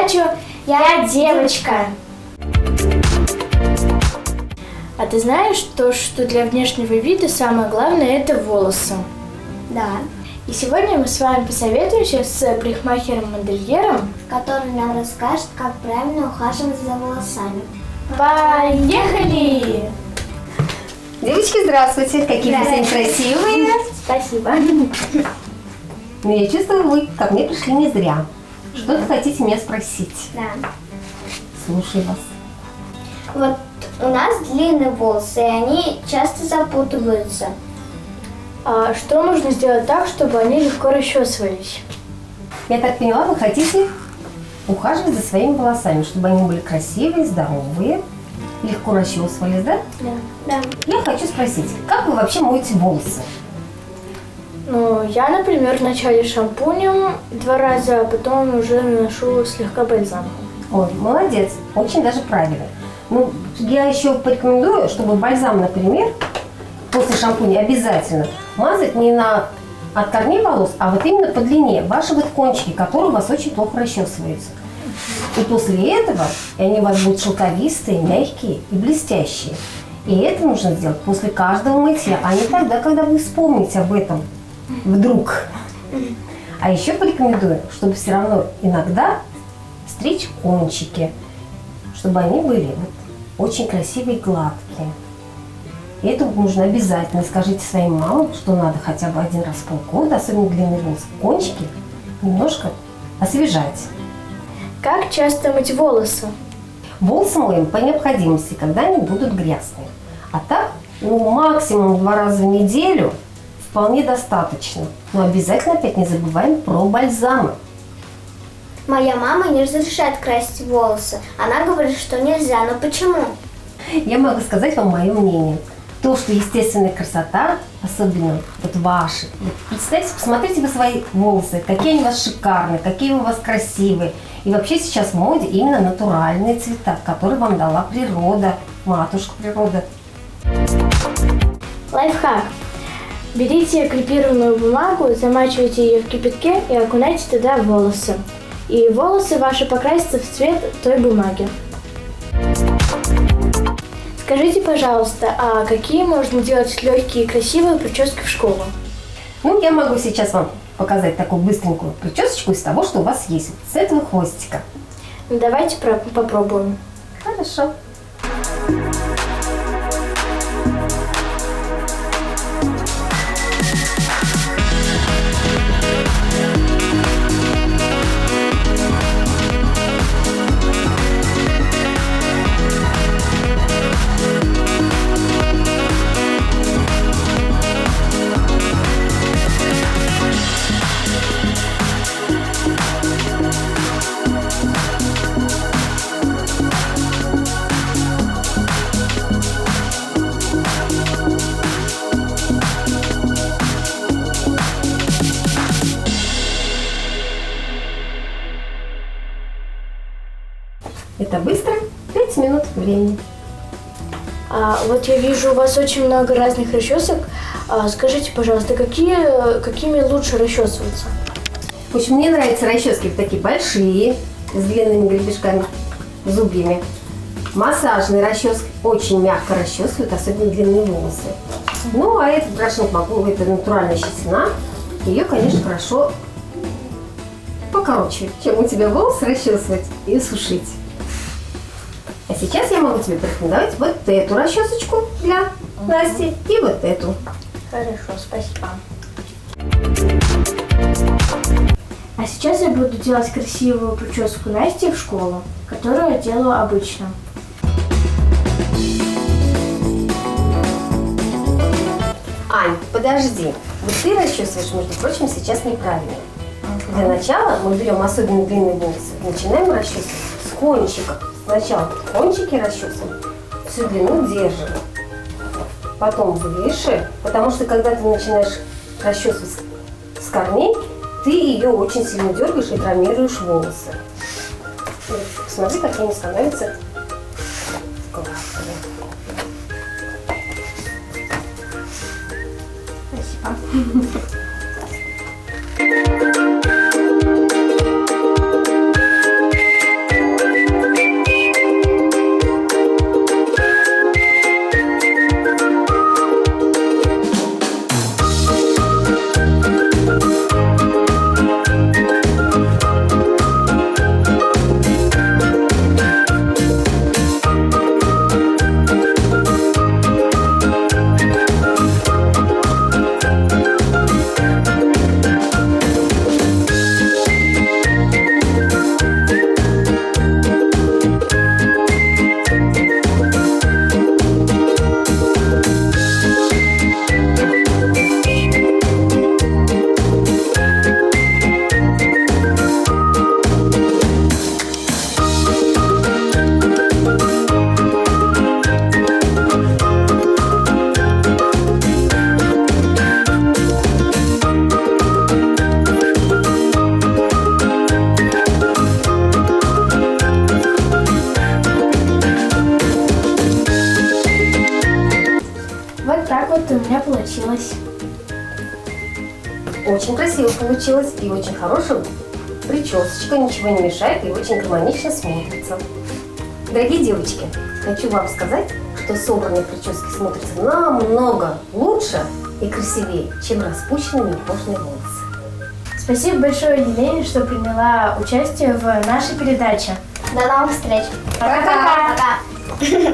передачу «Я девочка». А ты знаешь то, что для внешнего вида самое главное – это волосы? Да. И сегодня мы с вами посоветуемся с парикмахером-модельером, Который нам расскажет, как правильно ухаживать за волосами. Поехали! Девочки, здравствуйте! Какие вы сегодня красивые! Спасибо. Но я чувствую, вы ко мне пришли не зря. Что-то хотите меня спросить? Да. Слушаю вас. Вот у нас длинные волосы, и они часто запутываются. А что нужно сделать так, чтобы они легко расчесывались? Я так поняла, вы хотите ухаживать за своими волосами, чтобы они были красивые, здоровые, легко расчесывались, да? Да. Я хочу спросить, как вы вообще моете волосы? Ну, я, например, вначале шампунем 2 раза, а потом уже наношу слегка бальзамом. Ой, молодец, очень даже правильно. Ну, я еще порекомендую, чтобы бальзам, например, после шампуня обязательно мазать не от корней волос, а вот именно по длине, ваши вот кончики, которые у вас очень плохо расчесываются. И после этого они у вас будут шелковистые, мягкие и блестящие. И это нужно сделать после каждого мытья, а не тогда, когда вы вспомните об этом вдруг. А еще порекомендую, чтобы все равно иногда стричь кончики, чтобы они были вот очень красивые и гладкие. И это нужно обязательно. Скажите своим мамам, что надо хотя бы 1 раз в полгода, особенно длинные волосы, кончики немножко освежать. Как часто мыть волосы? Волосы моем по необходимости, когда они будут грязные. А так, максимум 2 раза в неделю вполне достаточно. Но обязательно опять не забываем про бальзамы. Моя мама не разрешает красить волосы. Она говорит, что нельзя. Но почему? Я могу сказать вам мое мнение. То, что естественная красота, особенно вот ваши. Вот представьте, посмотрите вы свои волосы, какие они у вас шикарные, какие у вас красивые. И вообще сейчас в моде именно натуральные цвета, которые вам дала природа, матушка природа. Лайфхак. Берите крепированную бумагу, замачивайте ее в кипятке и окунайте туда волосы. И волосы ваши покрасятся в цвет той бумаги. Скажите, пожалуйста, а какие можно делать легкие и красивые прически в школу? Ну, я могу сейчас вам показать такую быстренькую причесочку из того, что у вас есть, с этого хвостика. Давайте попробуем. Хорошо. Это быстро, 5 минут времени. А вот я вижу у вас очень много разных расчесок. Скажите, пожалуйста, какими лучше расчесываться? В общем, мне нравятся расчески вот такие большие, с длинными гребешками, зубьями. Массажные расчески очень мягко расчесывают, особенно длинные волосы. Ну, а этот брошник могу, это натуральная щетина. Ее, конечно, хорошо покороче, чем у тебя волосы расчесывать и сушить. А сейчас я могу тебе порекомендовать вот эту расчесочку для Насти и вот эту. Хорошо, спасибо. А сейчас я буду делать красивую прическу Насти в школу, которую я делаю обычно. Ань, подожди. Вот ты расчесываешь, между прочим, сейчас неправильно. Для начала мы берем особенно длинные волосы, начинаем расчесывать с кончиков. Сначала кончики расчесываем, всю длину держим, потом выше, потому что когда ты начинаешь расчесывать с корней, ты ее очень сильно дергаешь и травмируешь волосы. И посмотри, какие они становятся гладкими. Спасибо. получилось? Очень красиво получилось и очень хорошая причесочка, ничего не мешает и очень гармонично смотрится. Дорогие девочки, хочу вам сказать, что собранные прически смотрятся намного лучше и красивее, чем распущенные неухоженные волосы. Спасибо большое, Елене, что приняла участие в нашей передаче. До новых встреч. Пока! Пока.